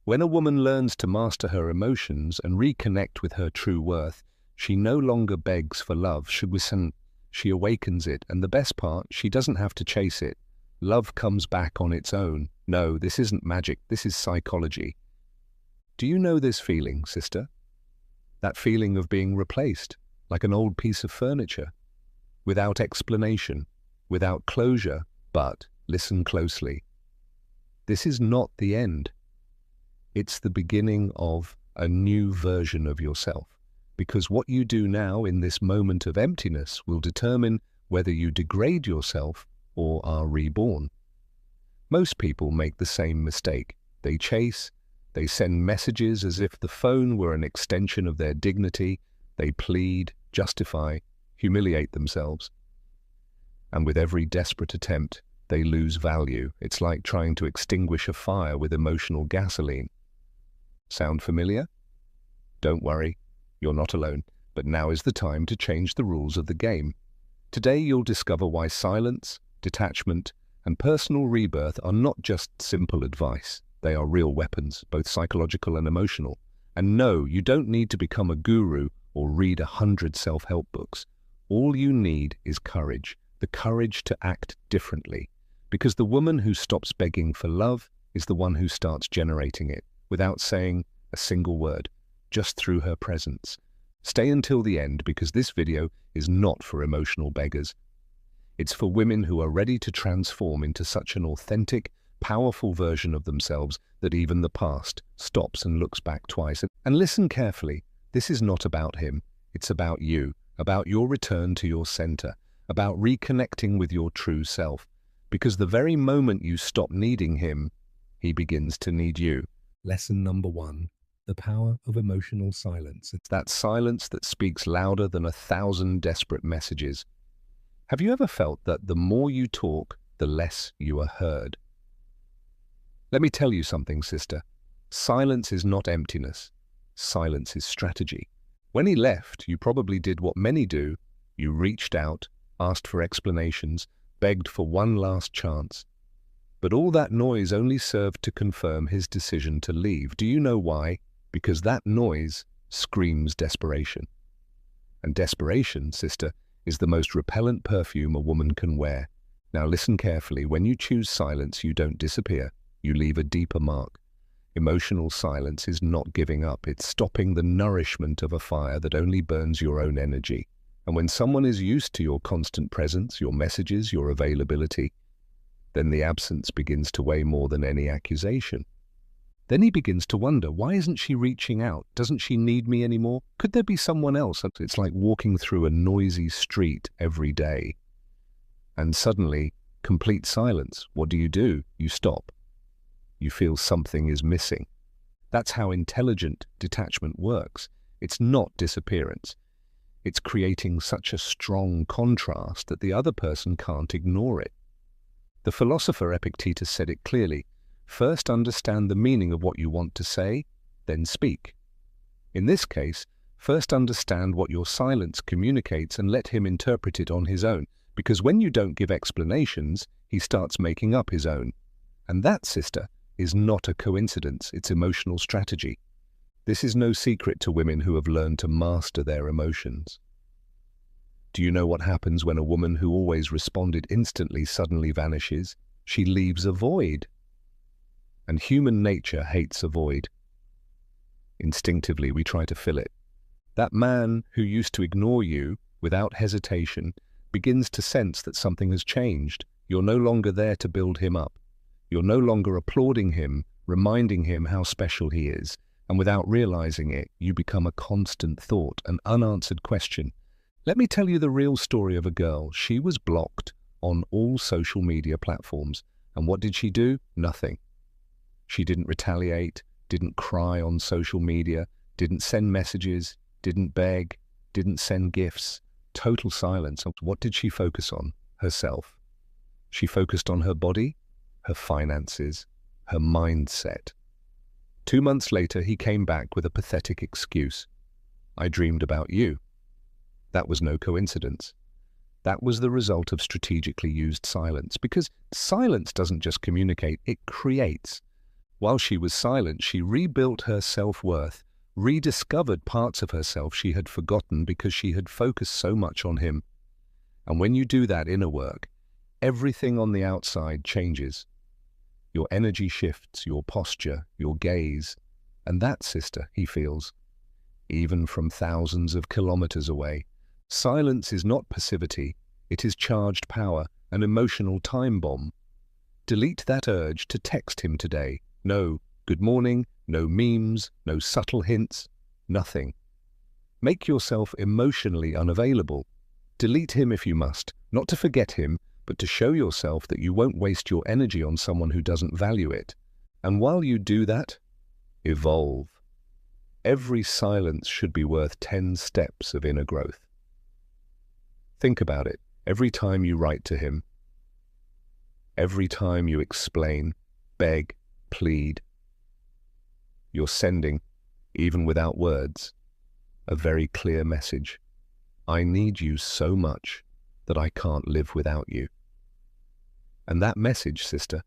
When a woman learns to master her emotions and reconnect with her true worth, she no longer begs for love. She awakens it, and the best part, she doesn't have to chase it. Love comes back on its own. No, this isn't magic, this is psychology. Do you know this feeling, sister? That feeling of being replaced, like an old piece of furniture, without explanation, without closure. But listen closely. This is not the end. It's the beginning of a new version of yourself, because what you do now in this moment of emptiness will determine whether you degrade yourself or are reborn. Most people make the same mistake. They chase, they send messages as if the phone were an extension of their dignity. They plead, justify, humiliate themselves. And with every desperate attempt, they lose value. It's like trying to extinguish a fire with emotional gasoline. Sound familiar? Don't worry, you're not alone. But now is the time to change the rules of the game. Today you'll discover why silence, detachment, and personal rebirth are not just simple advice. They are real weapons, both psychological and emotional. And no, you don't need to become a guru or read 100 self-help books. All you need is courage, the courage to act differently. Because the woman who stops begging for love is the one who starts generating it, without saying a single word, just through her presence. Stay until the end, because this video is not for emotional beggars. It's for women who are ready to transform into such an authentic, powerful version of themselves that even the past stops and looks back twice. And listen carefully, this is not about him. It's about you, about your return to your center, about reconnecting with your true self. Because the very moment you stop needing him, he begins to need you. Lesson number 1, the power of emotional silence. It's that silence that speaks louder than 1,000 desperate messages. Have you ever felt that the more you talk, the less you are heard? Let me tell you something, sister. Silence is not emptiness. Silence is strategy. When he left, you probably did what many do. You reached out, asked for explanations, begged for one last chance. But all that noise only served to confirm his decision to leave. Do you know why? Because that noise screams desperation. And desperation, sister, is the most repellent perfume a woman can wear. Now listen carefully. When you choose silence, you don't disappear. You leave a deeper mark. Emotional silence is not giving up. It's stopping the nourishment of a fire that only burns your own energy. And when someone is used to your constant presence, your messages, your availability, then the absence begins to weigh more than any accusation. Then he begins to wonder, why isn't she reaching out? Doesn't she need me anymore? Could there be someone else? It's like walking through a noisy street every day. And suddenly, complete silence. What do? You stop. You feel something is missing. That's how intelligent detachment works. It's not disappearance. It's creating such a strong contrast that the other person can't ignore it. The philosopher Epictetus said it clearly. First understand the meaning of what you want to say, then speak. In this case, first understand what your silence communicates and let him interpret it on his own, because when you don't give explanations, he starts making up his own. And that, sister, is not a coincidence, it's emotional strategy. This is no secret to women who have learned to master their emotions. Do you know what happens when a woman who always responded instantly suddenly vanishes? She leaves a void. And human nature hates a void. Instinctively, we try to fill it. That man who used to ignore you without hesitation begins to sense that something has changed. You're no longer there to build him up. You're no longer applauding him, reminding him how special he is. And without realizing it, you become a constant thought, an unanswered question. Let me tell you the real story of a girl. She was blocked on all social media platforms. And what did she do? Nothing. She didn't retaliate, didn't cry on social media, didn't send messages, didn't beg, didn't send gifts. Total silence. What did she focus on? Herself. She focused on her body, her finances, her mindset. 2 months later, he came back with a pathetic excuse. I dreamed about you. That was no coincidence. That was the result of strategically used silence, because silence doesn't just communicate, it creates. While she was silent, she rebuilt her self-worth, rediscovered parts of herself she had forgotten because she had focused so much on him. And when you do that inner work, everything on the outside changes. Your energy shifts, your posture, your gaze. And that, sister, he feels, even from thousands of kilometers away. Silence is not passivity, it is charged power, an emotional time bomb. Delete that urge to text him today. No good morning, no memes, no subtle hints, nothing. Make yourself emotionally unavailable. Delete him if you must, not to forget him, but to show yourself that you won't waste your energy on someone who doesn't value it. And while you do that, evolve. Every silence should be worth 10 steps of inner growth. Think about it. Every time you write to him, every time you explain, beg, plead, you're sending, even without words, a very clear message. I need you so much that I can't live without you. And that message, sister,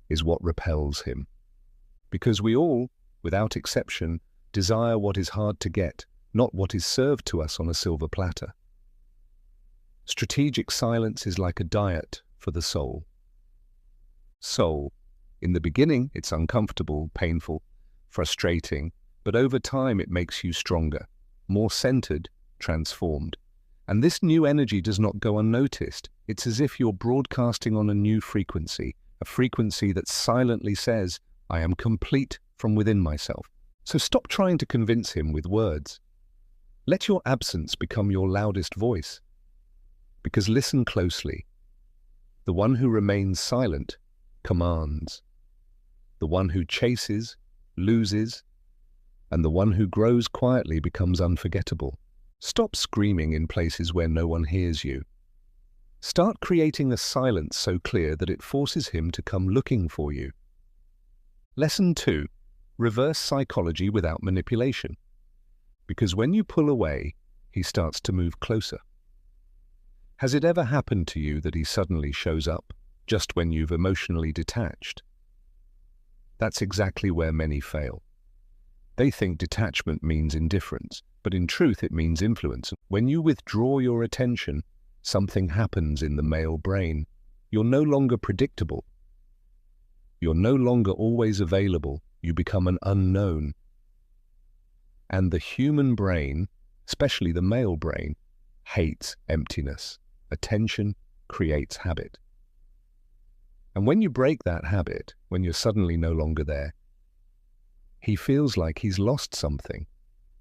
is what repels him. Because we all, without exception, desire what is hard to get, not what is served to us on a silver platter. Strategic silence is like a diet for the soul. Soul. In the beginning, it's uncomfortable, painful, frustrating, but over time it makes you stronger, more centered, transformed. And this new energy does not go unnoticed. It's as if you're broadcasting on a new frequency, a frequency that silently says, I am complete from within myself. So stop trying to convince him with words. Let your absence become your loudest voice. Because listen closely. The one who remains silent commands. The one who chases loses. And the one who grows quietly becomes unforgettable. Stop screaming in places where no one hears you. Start creating a silence so clear that it forces him to come looking for you. Lesson 2. Reverse psychology without manipulation. Because when you pull away, he starts to move closer. Has it ever happened to you that he suddenly shows up, just when you've emotionally detached? That's exactly where many fail. They think detachment means indifference, but in truth it means influence. When you withdraw your attention, something happens in the male brain. You're no longer predictable. You're no longer always available. You become an unknown. And the human brain, especially the male brain, hates emptiness. Attention creates habit. And when you break that habit, when you're suddenly no longer there, he feels like he's lost something.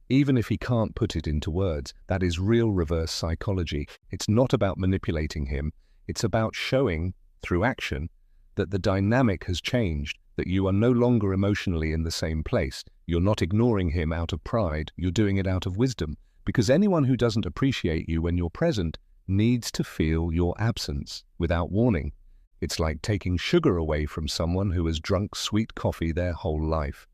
Even if he can't put it into words, that is real reverse psychology. It's not about manipulating him. It's about showing, through action, that the dynamic has changed, that you are no longer emotionally in the same place. You're not ignoring him out of pride, you're doing it out of wisdom. Because anyone who doesn't appreciate you when you're present needs to feel your absence without warning. It's like taking sugar away from someone who has drunk sweet coffee their whole life.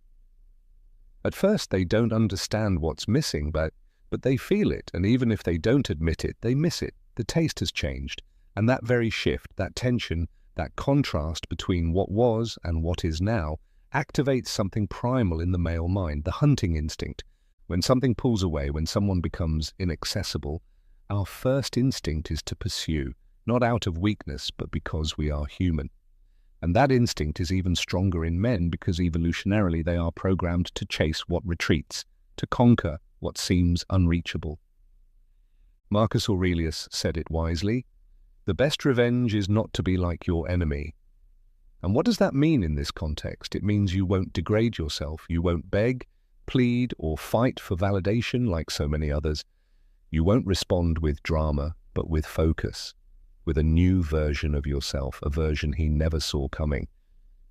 At first they don't understand what's missing, but they feel it, and even if they don't admit it, they miss it. The taste has changed, and that very shift, that tension, that contrast between what was and what is now, activates something primal in the male mind, the hunting instinct. When something pulls away, when someone becomes inaccessible, our first instinct is to pursue, not out of weakness, but because we are human. And that instinct is even stronger in men because evolutionarily they are programmed to chase what retreats, to conquer what seems unreachable. Marcus Aurelius said it wisely, "The best revenge is not to be like your enemy." And what does that mean in this context? It means you won't degrade yourself, you won't beg, plead, or fight for validation like so many others. You won't respond with drama, but with focus, with a new version of yourself, a version he never saw coming.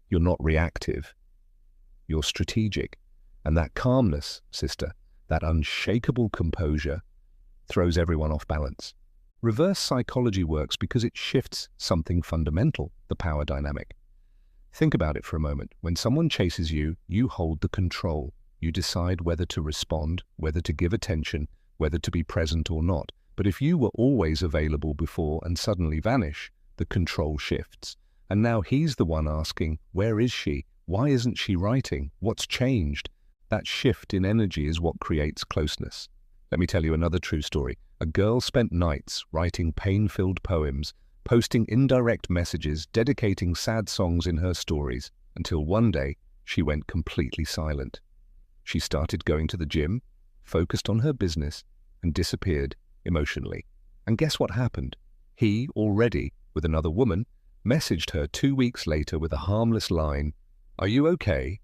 You're not reactive. You're strategic. And that calmness, sister, that unshakable composure, throws everyone off balance. Reverse psychology works because it shifts something fundamental, the power dynamic. Think about it for a moment. When someone chases you, you hold the control. You decide whether to respond, whether to give attention, whether to be present or not. But if you were always available before and suddenly vanish, the control shifts. And now he's the one asking, where is she? Why isn't she writing? What's changed? That shift in energy is what creates closeness. Let me tell you another true story. A girl spent nights writing pain-filled poems, posting indirect messages, dedicating sad songs in her stories, until one day she went completely silent. She started going to the gym, focused on her business, and disappeared emotionally. And guess what happened? He, already with another woman, messaged her 2 weeks later with a harmless line, "Are you okay?"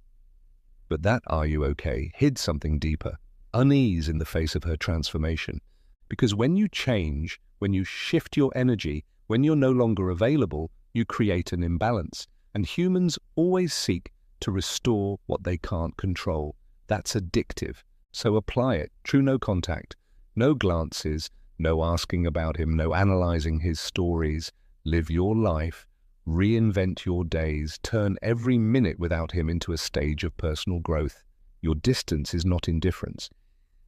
But that "are you okay" hid something deeper, unease in the face of her transformation. Because when you change, when you shift your energy, when you're no longer available, you create an imbalance. And humans always seek to restore what they can't control. That's addictive. So apply it. True no contact, no glances, no asking about him, no analyzing his stories. Live your life, reinvent your days, turn every minute without him into a stage of personal growth. Your distance is not indifference.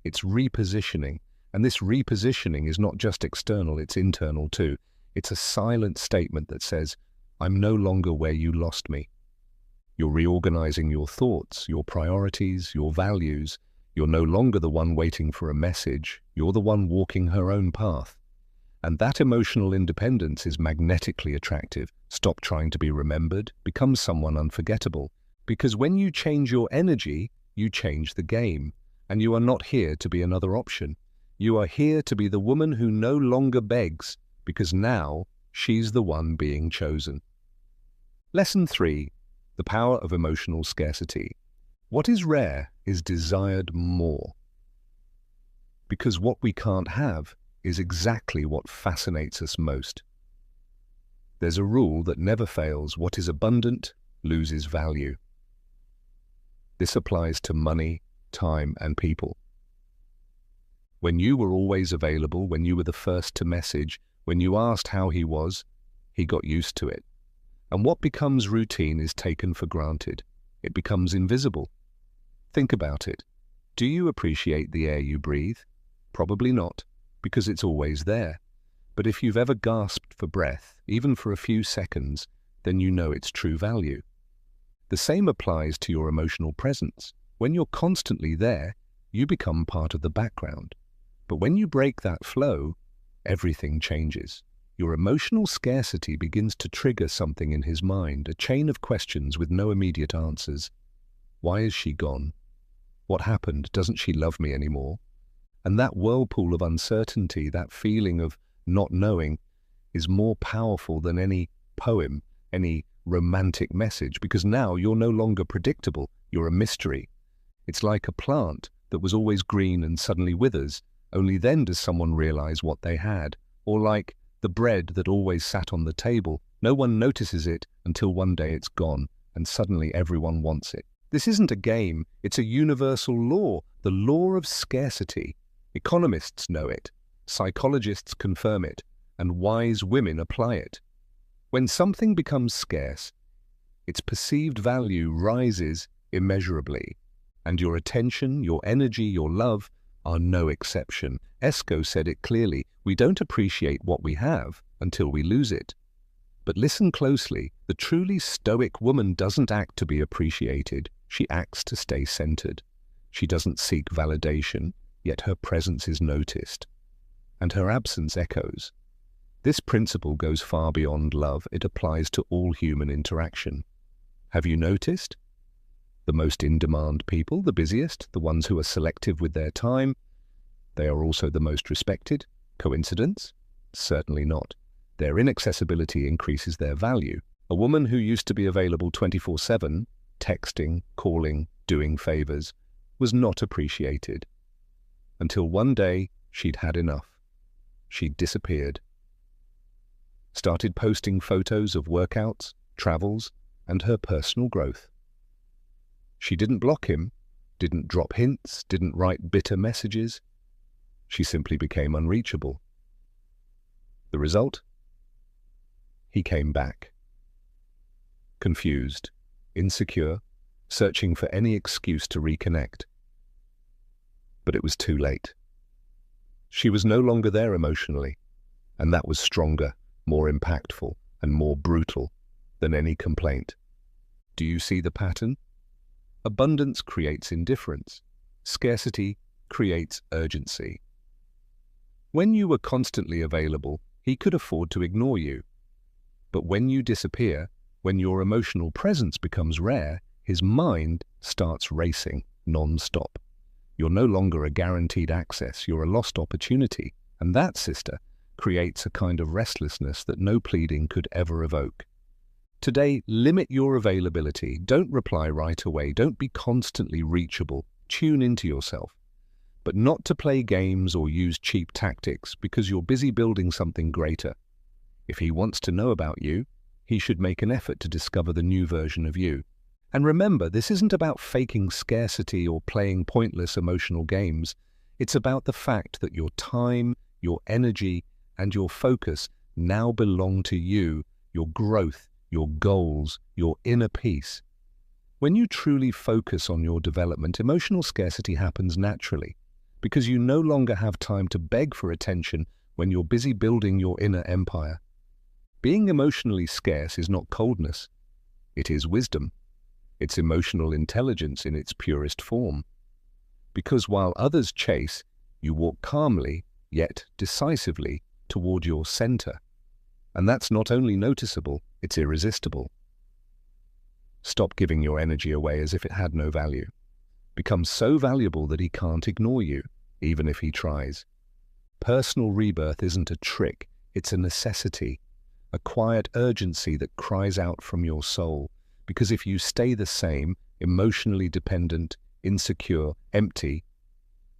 It's repositioning. And this repositioning is not just external, it's internal too. It's a silent statement that says, "I'm no longer where you lost me." You're reorganizing your thoughts, your priorities, your values. You're no longer the one waiting for a message. You're the one walking her own path. And that emotional independence is magnetically attractive. Stop trying to be remembered. Become someone unforgettable. Because when you change your energy, you change the game. And you are not here to be another option. You are here to be the woman who no longer begs, because now she's the one being chosen. Lesson 3. The power of emotional scarcity. What is rare is desired more. Because what we can't have is exactly what fascinates us most. There's a rule that never fails: what is abundant loses value. This applies to money, time, and people. When you were always available, when you were the first to message, when you asked how he was, he got used to it. And what becomes routine is taken for granted. It becomes invisible. Think about it. Do you appreciate the air you breathe? Probably not, because it's always there. But if you've ever gasped for breath, even for a few seconds, then you know its true value. The same applies to your emotional presence. When you're constantly there, you become part of the background. But when you break that flow, everything changes. Your emotional scarcity begins to trigger something in his mind, a chain of questions with no immediate answers. Why is she gone? What happened? Doesn't she love me anymore? And that whirlpool of uncertainty, that feeling of not knowing, is more powerful than any poem, any romantic message, because now you're no longer predictable, you're a mystery. It's like a plant that was always green and suddenly withers. Only then does someone realize what they had. Or like the bread that always sat on the table. No one notices it until one day it's gone, and suddenly everyone wants it. This isn't a game, it's a universal law, the law of scarcity. Economists know it, psychologists confirm it, and wise women apply it. When something becomes scarce, its perceived value rises immeasurably, and your attention, your energy, your love are no exception. Esco said it clearly: we don't appreciate what we have until we lose it. But listen closely, the truly stoic woman doesn't act to be appreciated, she acts to stay centered. She doesn't seek validation, yet her presence is noticed, and her absence echoes. This principle goes far beyond love, it applies to all human interaction. Have you noticed? The most in-demand people, the busiest, the ones who are selective with their time, they are also the most respected. Coincidence? Certainly not. Their inaccessibility increases their value. A woman who used to be available 24/7, texting, calling, doing favors, was not appreciated. Until one day, she'd had enough. She'd disappeared. Started posting photos of workouts, travels, and her personal growth. She didn't block him, didn't drop hints, didn't write bitter messages. She simply became unreachable. The result? He came back. Confused, insecure, searching for any excuse to reconnect. But it was too late. She was no longer there emotionally, and that was stronger, more impactful, and more brutal than any complaint. Do you see the pattern? Abundance creates indifference. Scarcity creates urgency. When you were constantly available, he could afford to ignore you. But when you disappear, when your emotional presence becomes rare, his mind starts racing non-stop. You're no longer a guaranteed access, you're a lost opportunity. And that, sister, creates a kind of restlessness that no pleading could ever evoke. Today, limit your availability. Don't reply right away. Don't be constantly reachable. Tune into yourself. But not to play games or use cheap tactics, because you're busy building something greater. If he wants to know about you, he should make an effort to discover the new version of you. And remember, this isn't about faking scarcity or playing pointless emotional games. It's about the fact that your time, your energy, and your focus now belong to you, your growth, your goals, your inner peace. When you truly focus on your development, emotional scarcity happens naturally, because you no longer have time to beg for attention when you're busy building your inner empire. Being emotionally scarce is not coldness. It is wisdom. It's emotional intelligence in its purest form. Because while others chase, you walk calmly, yet decisively, toward your center. And that's not only noticeable, it's irresistible. Stop giving your energy away as if it had no value. Become so valuable that he can't ignore you, even if he tries. Personal rebirth isn't a trick, it's a necessity, a quiet urgency that cries out from your soul. Because if you stay the same, emotionally dependent, insecure, empty,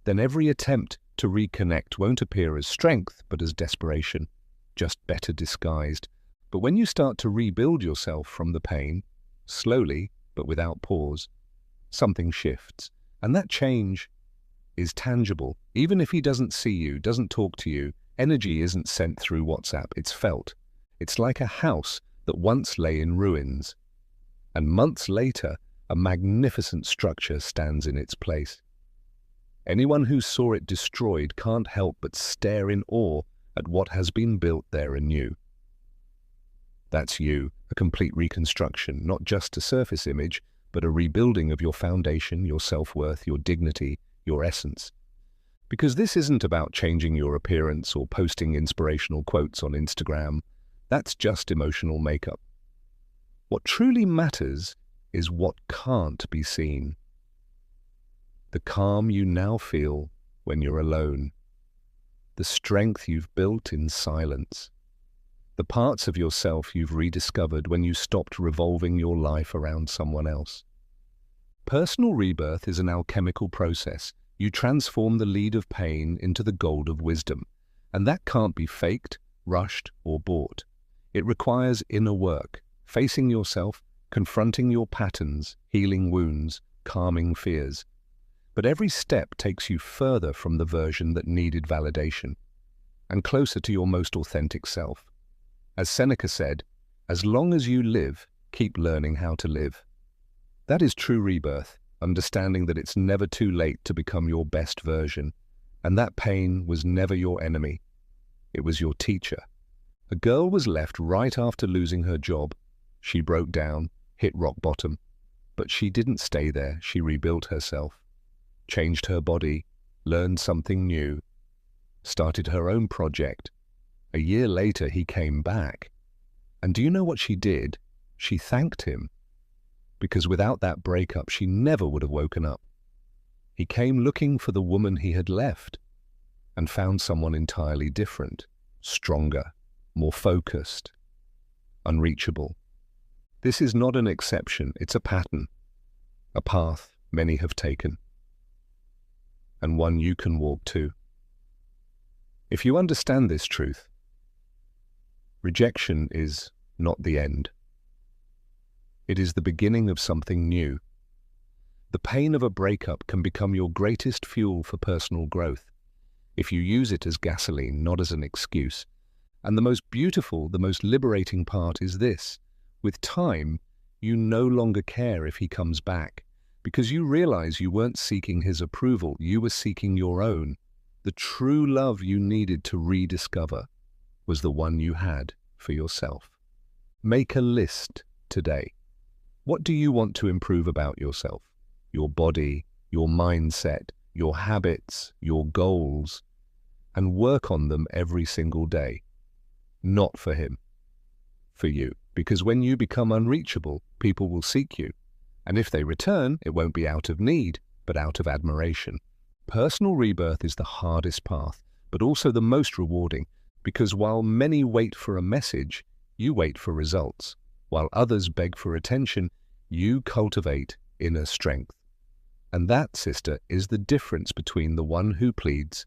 then every attempt to reconnect won't appear as strength, but as desperation, just better disguised. But when you start to rebuild yourself from the pain, slowly, but without pause, something shifts. And that change is tangible. Even if he doesn't see you, doesn't talk to you, energy isn't sent through WhatsApp, it's felt. It's like a house that once lay in ruins. And months later, a magnificent structure stands in its place. Anyone who saw it destroyed can't help but stare in awe at what has been built there anew. That's you, a complete reconstruction, not just a surface image, but a rebuilding of your foundation, your self-worth, your dignity, your essence. Because this isn't about changing your appearance or posting inspirational quotes on Instagram. That's just emotional makeup. What truly matters is what can't be seen. The calm you now feel when you're alone. The strength you've built in silence. The parts of yourself you've rediscovered when you stopped revolving your life around someone else. Personal rebirth is an alchemical process. You transform the lead of pain into the gold of wisdom. And that can't be faked, rushed, or bought. It requires inner work, facing yourself, confronting your patterns, healing wounds, calming fears. But every step takes you further from the version that needed validation, and closer to your most authentic self. As Seneca said, as long as you live, keep learning how to live. That is true rebirth, understanding that it's never too late to become your best version, and that pain was never your enemy. It was your teacher. A girl was left right after losing her job. She broke down, hit rock bottom. But she didn't stay there. She rebuilt herself, changed her body, learned something new, started her own project. A year later, he came back. And do you know what she did? She thanked him. Because without that breakup, she never would have woken up. He came looking for the woman he had left and found someone entirely different, stronger, more focused, unreachable. This is not an exception, it's a pattern, a path many have taken, and one you can walk too. If you understand this truth, rejection is not the end. It is the beginning of something new. The pain of a breakup can become your greatest fuel for personal growth, if you use it as gasoline, not as an excuse. And the most beautiful, the most liberating part is this. With time, you no longer care if he comes back, because you realize you weren't seeking his approval, you were seeking your own. The true love you needed to rediscover was the one you had for yourself. Make a list today. What do you want to improve about yourself? Your body, your mindset, your habits, your goals, and work on them every single day. Not for him, for you. Because when you become unreachable, people will seek you. And if they return, it won't be out of need, but out of admiration. Personal rebirth is the hardest path, but also the most rewarding, because while many wait for a message, you wait for results. While others beg for attention, you cultivate inner strength. And that, sister, is the difference between the one who pleads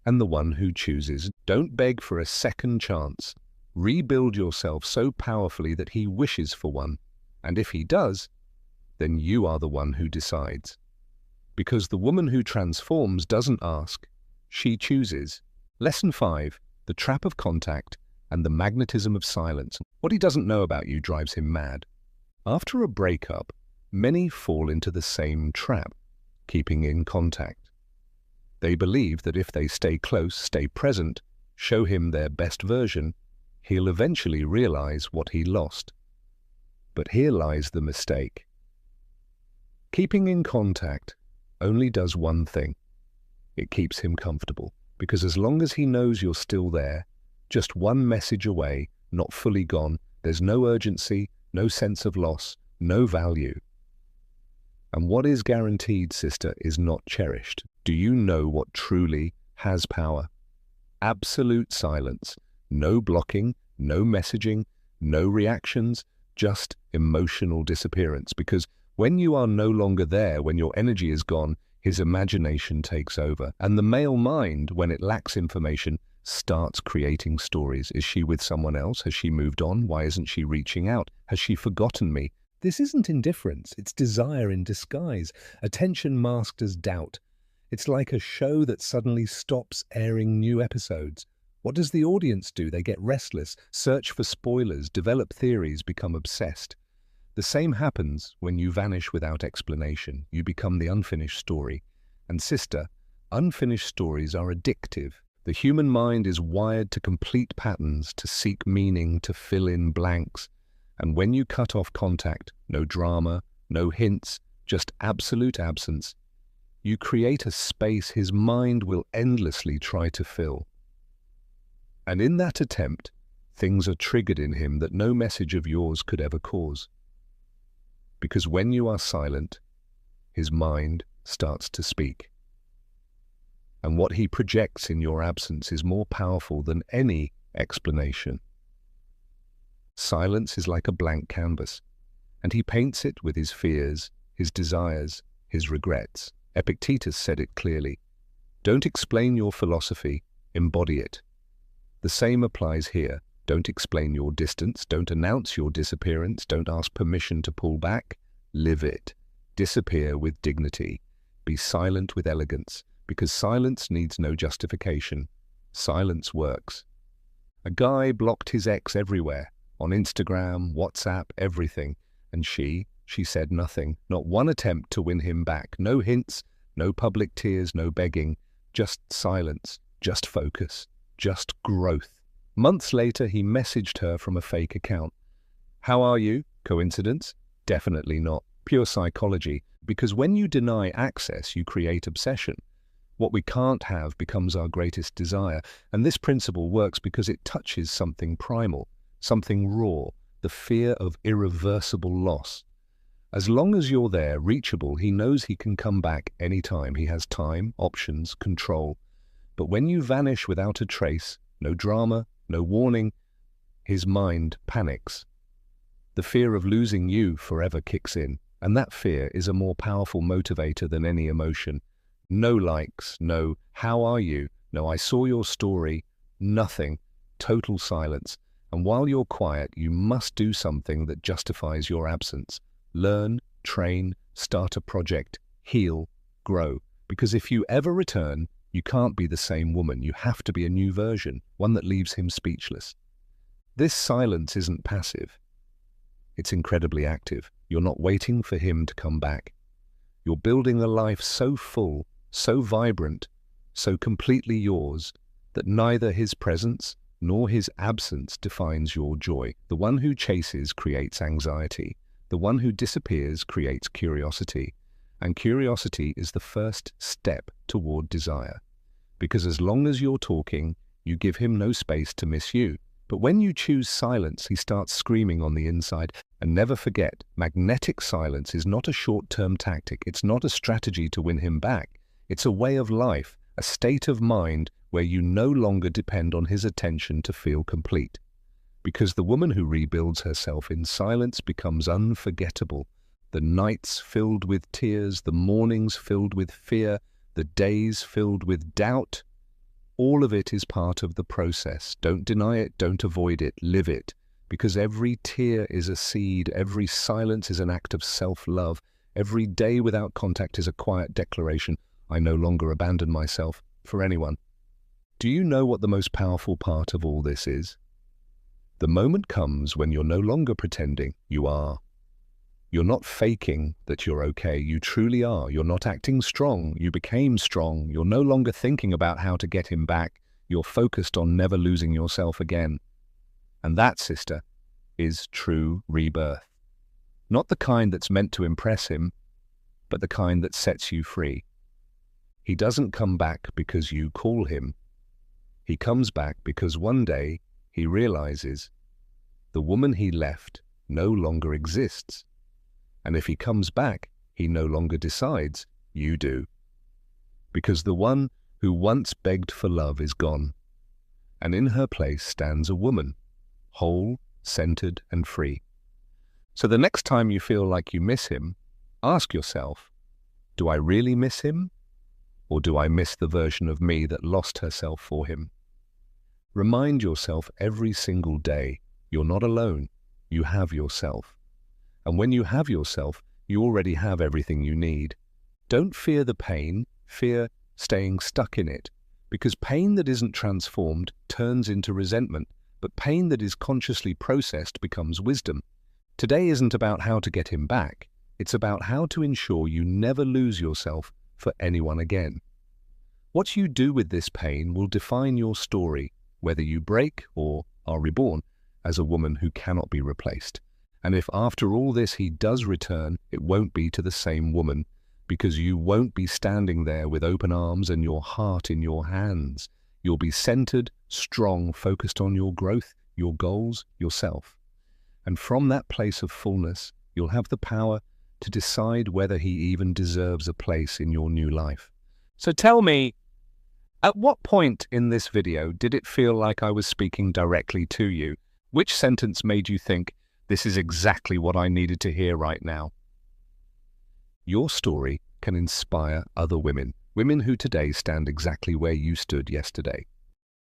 and the one who chooses. Don't beg for a second chance. Rebuild yourself so powerfully that he wishes for one. And if he does, then you are the one who decides. Because the woman who transforms doesn't ask, she chooses. Lesson 5, the trap of contact and the magnetism of silence. What he doesn't know about you drives him mad. After a breakup, many fall into the same trap, keeping in contact. They believe that if they stay close, stay present, show him their best version, he'll eventually realize what he lost. But here lies the mistake. Keeping in contact only does one thing. It keeps him comfortable, because as long as he knows you're still there, just one message away, not fully gone, there's no urgency, no sense of loss, no value. And what is guaranteed, sister, is not cherished. Do you know what truly has power? Absolute silence. No blocking, no messaging, no reactions, just emotional disappearance. Because when you are no longer there, when your energy is gone, his imagination takes over. And the male mind, when it lacks information, starts creating stories. Is she with someone else? Has she moved on? Why isn't she reaching out? Has she forgotten me? This isn't indifference, it's desire in disguise, attention masked as doubt. It's like a show that suddenly stops airing new episodes. What does the audience do? They get restless, search for spoilers, develop theories, become obsessed. The same happens when you vanish without explanation. You become the unfinished story. And sister, unfinished stories are addictive. The human mind is wired to complete patterns, to seek meaning, to fill in blanks. And when you cut off contact, no drama, no hints, just absolute absence, you create a space his mind will endlessly try to fill. And in that attempt, things are triggered in him that no message of yours could ever cause. Because when you are silent, his mind starts to speak. And what he projects in your absence is more powerful than any explanation. Silence is like a blank canvas, and he paints it with his fears, his desires, his regrets. Epictetus said it clearly. Don't explain your philosophy, embody it. The same applies here. Don't explain your distance, don't announce your disappearance, don't ask permission to pull back. Live it. Disappear with dignity. Be silent with elegance, because silence needs no justification. Silence works. A guy blocked his ex everywhere, on Instagram, WhatsApp, everything, and she said nothing, not one attempt to win him back, no hints, no public tears, no begging, just silence, just focus, just growth. Months later, he messaged her from a fake account. How are you? Coincidence? Definitely not. Pure psychology, because when you deny access, you create obsession. What we can't have becomes our greatest desire, and this principle works because it touches something primal, something raw, the fear of irreversible loss. As long as you're there, reachable, he knows he can come back anytime. He has time, options, control. But when you vanish without a trace, no drama, no warning, his mind panics. The fear of losing you forever kicks in, and that fear is a more powerful motivator than any emotion. No likes, no how are you, no I saw your story, nothing, total silence. And while you're quiet, you must do something that justifies your absence. Learn, train, start a project, heal, grow. Because if you ever return, you can't be the same woman. You have to be a new version, one that leaves him speechless. This silence isn't passive. It's incredibly active. You're not waiting for him to come back. You're building a life so full, so vibrant, so completely yours, that neither his presence nor his absence defines your joy. The one who chases creates anxiety. The one who disappears creates curiosity, and curiosity is the first step toward desire. Because as long as you're talking, you give him no space to miss you. But when you choose silence, he starts screaming on the inside. And never forget, magnetic silence is not a short-term tactic. It's not a strategy to win him back. It's a way of life, a state of mind where you no longer depend on his attention to feel complete. Because the woman who rebuilds herself in silence becomes unforgettable. The nights filled with tears, the mornings filled with fear, the days filled with doubt. All of it is part of the process. Don't deny it, don't avoid it, live it. Because every tear is a seed, every silence is an act of self-love, every day without contact is a quiet declaration, I no longer abandon myself for anyone. Do you know what the most powerful part of all this is? The moment comes when you're no longer pretending, you are. You're not faking that you're okay, you truly are. You're not acting strong, you became strong. You're no longer thinking about how to get him back. You're focused on never losing yourself again. And that, sister, is true rebirth. Not the kind that's meant to impress him, but the kind that sets you free. He doesn't come back because you call him. He comes back because one day he realizes the woman he left no longer exists. And if he comes back, he no longer decides, you do. Because the one who once begged for love is gone, and in her place stands a woman, whole, centered, and free. So the next time you feel like you miss him, ask yourself, do I really miss him? Or do I miss the version of me that lost herself for him? Remind yourself every single day, you're not alone, you have yourself. And when you have yourself, you already have everything you need. Don't fear the pain, fear staying stuck in it. Because pain that isn't transformed turns into resentment, but pain that is consciously processed becomes wisdom. Today isn't about how to get him back, it's about how to ensure you never lose yourself for anyone again. What you do with this pain will define your story, whether you break or are reborn as a woman who cannot be replaced. And if after all this he does return, it won't be to the same woman, because you won't be standing there with open arms and your heart in your hands. You'll be centered, strong, focused on your growth, your goals, yourself. And from that place of fullness, you'll have the power to decide whether he even deserves a place in your new life. So tell me, at what point in this video did it feel like I was speaking directly to you? Which sentence made you think, this is exactly what I needed to hear right now? Your story can inspire other women, women who today stand exactly where you stood yesterday.